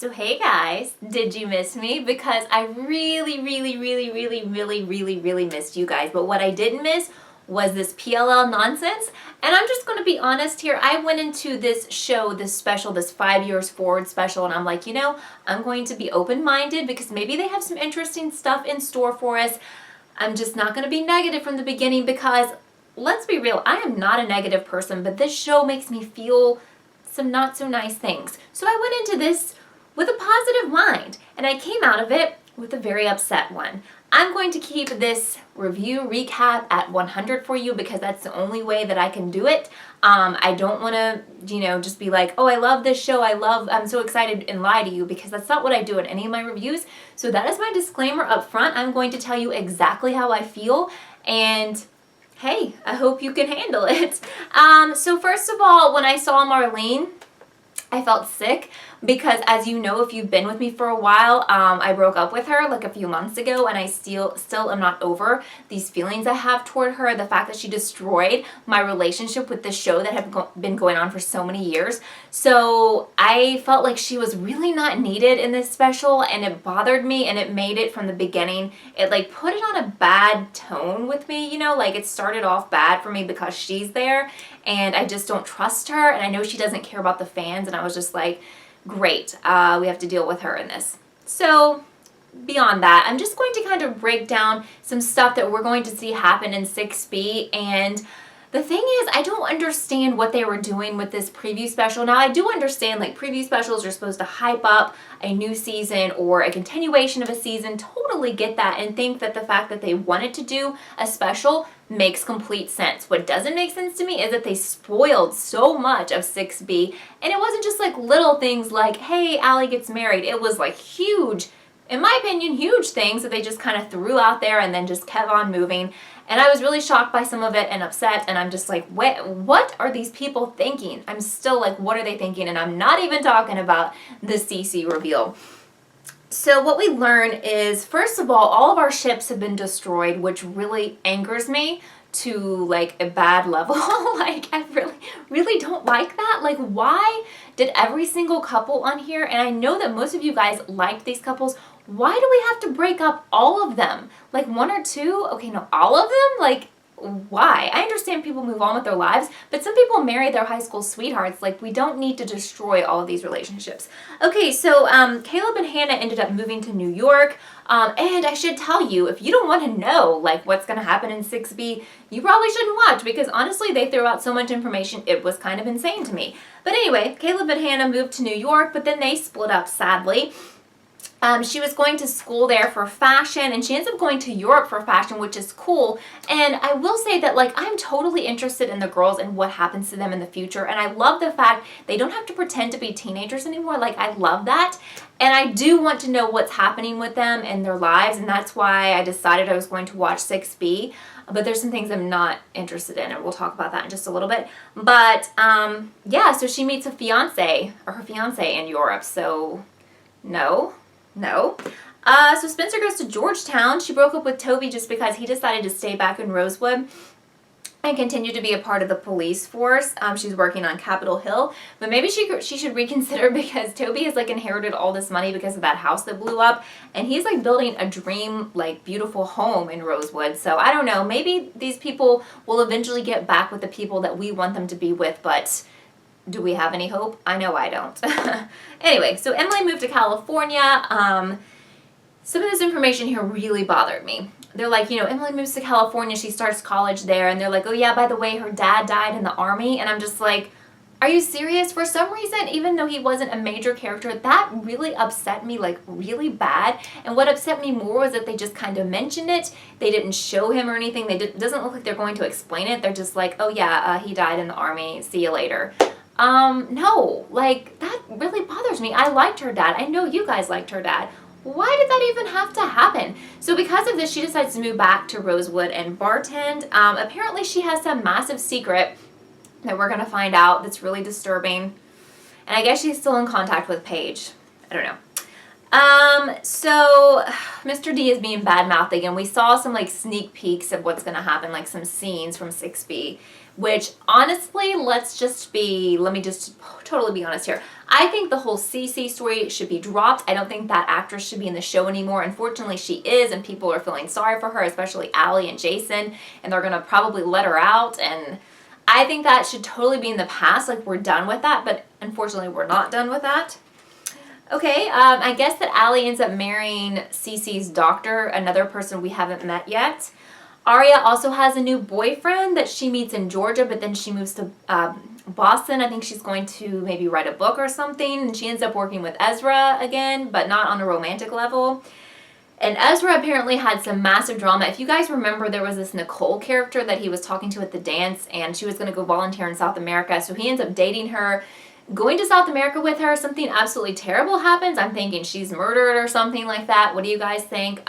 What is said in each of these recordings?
So hey guys, did you miss me? Because I really missed you guys. But what I didn't miss was this PLL nonsense. And I'm just going to be honest here. I went into this show, this special, this 5 years forward special, and I'm like, I'm going to be open-minded because maybe they have some interesting stuff in store for us. I'm just not going to be negative from the beginning because, let's be real, I am not a negative person, but this show makes me feel some not so nice things. So I went into this with a positive mind, and I came out of it with a very upset one. I'm going to keep this review recap at 100 for you because that's the only way that I can do it. I don't want to, just be like, oh, I love this show, I'm so excited, and lie to you, because that's not what I do in any of my reviews. So that is my disclaimer up front. I'm going to tell you exactly how I feel, and hey, I hope you can handle it. So first of all, when I saw Marlene, I felt sick because, as you know, if you've been with me for a while, I broke up with her like a few months ago, and I still am not over these feelings I have toward her. The fact that she destroyed my relationship with this show that had been going on for so many years. So I felt like she was really not needed in this special, and it bothered me, and it made it from the beginning. It like put it on a bad tone with me, like it started off bad for me because she's there, and I just don't trust her, and I know she doesn't care about the fans, and I was just like, great, we have to deal with her in this. So beyond that, I'm just going to kind of break down some stuff that we're going to see happen in 6B, and the thing is, I don't understand what they were doing with this preview special. Now, I do understand, like, preview specials are supposed to hype up a new season or a continuation of a season. Totally get that, and think that the fact that they wanted to do a special makes complete sense. What doesn't make sense to me is that they spoiled so much of 6B, and it wasn't just like little things like, hey, Allie gets married. It was like huge, in my opinion, huge things that they just kind of threw out there and then just kept on moving. And I was really shocked by some of it and upset, and I'm just like, what are these people thinking? I'm still like, what are they thinking? And I'm not even talking about the CC reveal. So what we learn is, first of all of our ships have been destroyed, which really angers me to like a bad level. Like, I really don't like that. Like, why did every single couple on here, and I know that most of you guys liked these couples, why do we have to break up all of them? Like, one or two? Okay, no, all of them? Like, why? I understand people move on with their lives, but some people marry their high school sweethearts. Like, we don't need to destroy all of these relationships. Okay, so Caleb and Hannah ended up moving to New York, and I should tell you, if you don't want to know like what's going to happen in 6B, you probably shouldn't watch, because honestly they threw out so much information, it was kind of insane to me. But anyway, Caleb and Hannah moved to New York, but then they split up, sadly. She was going to school there for fashion, and she ends up going to Europe for fashion, which is cool. And I will say that, like, I'm totally interested in the girls and what happens to them in the future. And I love the fact they don't have to pretend to be teenagers anymore. Like, I love that. And I do want to know what's happening with them and their lives. And that's why I decided I was going to watch 6B. But there's some things I'm not interested in, and we'll talk about that in just a little bit. But, yeah, so she meets a fiance, or her fiance, in Europe. So, no. So Spencer goes to Georgetown. She broke up with Toby just because he decided to stay back in Rosewood and continue to be a part of the police force. She's working on Capitol Hill, but maybe she should reconsider, because Toby has like inherited all this money because of that house that blew up, and he's like building a dream, like, beautiful home in Rosewood. So I don't know, maybe these people will eventually get back with the people that we want them to be with, but do we have any hope? I know I don't. Anyway, so Emily moved to California. Some of this information here really bothered me. They're like, Emily moves to California, she starts college there, and they're like, oh yeah, by the way, her dad died in the army. And I'm just like, are you serious? For some reason, even though he wasn't a major character, that really upset me, like, really bad. And what upset me more was that they just kind of mentioned it. They didn't show him or anything. It doesn't look like they're going to explain it. They're just like, oh yeah, he died in the army, see you later. No, like, that really bothers me. I liked her dad. I know you guys liked her dad. Why did that even have to happen? So because of this, she decides to move back to Rosewood and bartend. Apparently she has some massive secret that we're going to find out that's really disturbing. And I guess she's still in contact with Paige. I don't know. So Mr. D is being bad-mouthed again. We saw some like sneak peeks of what's going to happen, like some scenes from 6B. Which, honestly, let me just totally be honest here. I think the whole Cece story should be dropped. I don't think that actress should be in the show anymore. Unfortunately, she is, and people are feeling sorry for her, especially Allie and Jason, and they're going to probably let her out, and I think that should totally be in the past. Like, we're done with that, but unfortunately, we're not done with that. Okay, I guess that Allie ends up marrying Cece's doctor, another person we haven't met yet. Aria also has a new boyfriend that she meets in Georgia, but then she moves to Boston. I think she's going to maybe write a book or something, and she ends up working with Ezra again, but not on a romantic level. And Ezra apparently had some massive drama. If you guys remember, there was this Nicole character that he was talking to at the dance, and she was going to go volunteer in South America, so he ends up dating her, going to South America with her. Something absolutely terrible happens. I'm thinking she's murdered or something like that. What do you guys think?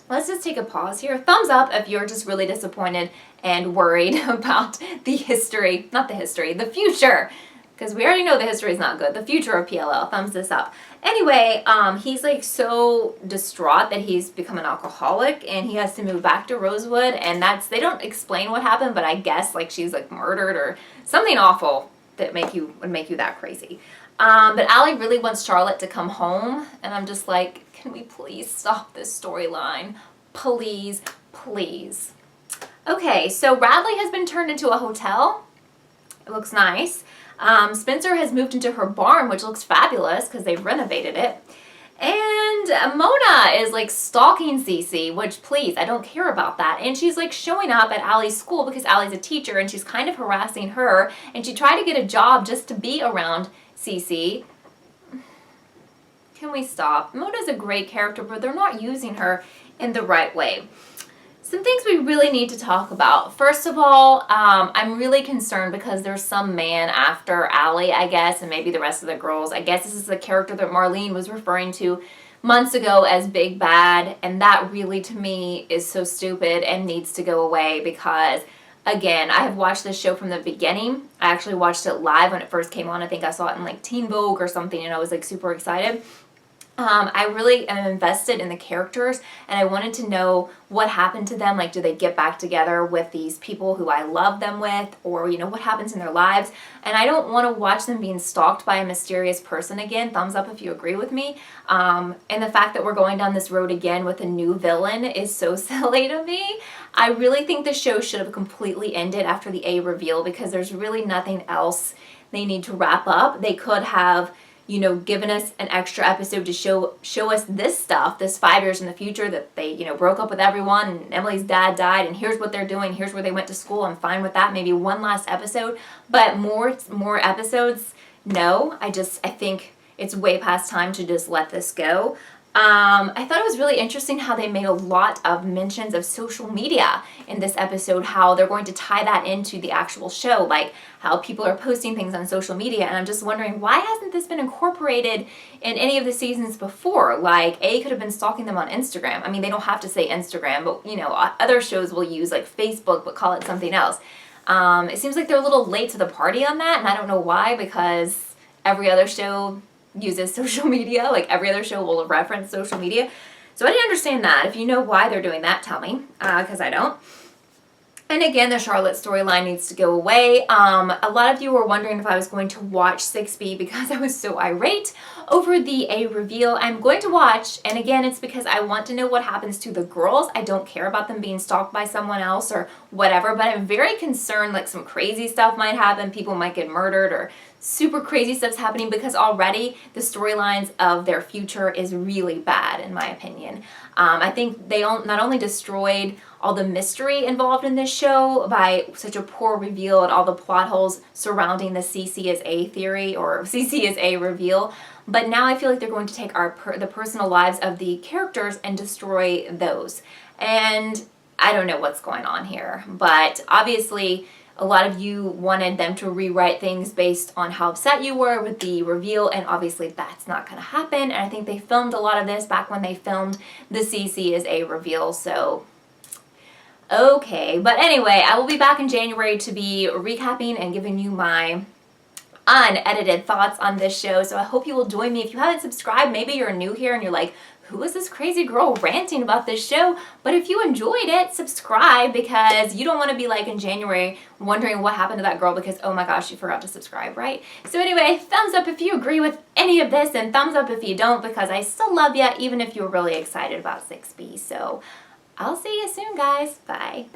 Let's just take a pause here. Thumbs up if you're just really disappointed and worried about the history, not the history, the future, because we already know the history is not good. The future of PLL. Thumbs this up. Anyway, he's like so distraught that he's become an alcoholic and he has to move back to Rosewood, and they don't explain what happened, but I guess like she's like murdered or something awful that would make you that crazy. But Allie really wants Charlotte to come home, and I'm just like, can we please stop this storyline? Please, please. Okay, so Radley has been turned into a hotel. It looks nice. Spencer has moved into her barn, which looks fabulous because they've renovated it. And Mona is like stalking Cece, which please, I don't care about that. And she's like showing up at Allie's school because Allie's a teacher and she's kind of harassing her. And she tried to get a job just to be around Cece. Can we stop? Mona's a great character, but they're not using her in the right way. Some things we really need to talk about. First of all, I'm really concerned because there's some man after Allie, I guess, and maybe the rest of the girls. I guess this is the character that Marlene was referring to months ago as Big Bad, and that really, to me, is so stupid and needs to go away because, again, I have watched this show from the beginning. I actually watched it live when it first came on. I think I saw it in like Teen Vogue or something, and I was like super excited. I really am invested in the characters, and I wanted to know what happened to them. Like, do they get back together with these people who I love them with, or, you know, what happens in their lives? And I don't want to watch them being stalked by a mysterious person again. Thumbs up if you agree with me. And the fact that we're going down this road again with a new villain is so silly to me. I really think the show should have completely ended after the A reveal because there's really nothing else they need to wrap up. They could have, you know, given us an extra episode to show us this stuff, this 5 years in the future that they, you know, broke up with everyone and Emily's dad died and here's what they're doing, here's where they went to school. I'm fine with that. Maybe one last episode, but more episodes, no. I think it's way past time to just let this go. I thought it was really interesting how they made a lot of mentions of social media in this episode, how they're going to tie that into the actual show, like how people are posting things on social media, and I'm just wondering, why hasn't this been incorporated in any of the seasons before? Like, A could have been stalking them on Instagram. I mean, they don't have to say Instagram, but, you know, other shows will use, like, Facebook, but call it something else. It seems like they're a little late to the party on that, and I don't know why, because every other show uses social media. Like, every other show will reference social media. So I didn't understand that. If you know why they're doing that, tell me, because I don't. And again, the Charlotte storyline needs to go away. A lot of you were wondering if I was going to watch 6B because I was so irate over the A reveal. I'm going to watch, and again, it's because I want to know what happens to the girls. I don't care about them being stalked by someone else or whatever, but I'm very concerned like some crazy stuff might happen. People might get murdered or super crazy stuff's happening because already the storylines of their future is really bad, in my opinion. I think they not only destroyed all the mystery involved in this show by such a poor reveal and all the plot holes surrounding the CC is A theory or CC is A reveal, but now I feel like they're going to take the personal lives of the characters and destroy those. And I don't know what's going on here, but obviously a lot of you wanted them to rewrite things based on how upset you were with the reveal, and obviously that's not going to happen. And I think they filmed a lot of this back when they filmed the CC is A reveal, so okay. But anyway, I will be back in January to be recapping and giving you my unedited thoughts on this show. So I hope you will join me. If you haven't subscribed, maybe you're new here and you're like, who is this crazy girl ranting about this show? But if you enjoyed it, subscribe, because you don't want to be like in January wondering what happened to that girl because, oh my gosh, you forgot to subscribe, right? So anyway, thumbs up if you agree with any of this, and thumbs up if you don't, because I still love you even if you're really excited about 6B. So I'll see you soon, guys. Bye.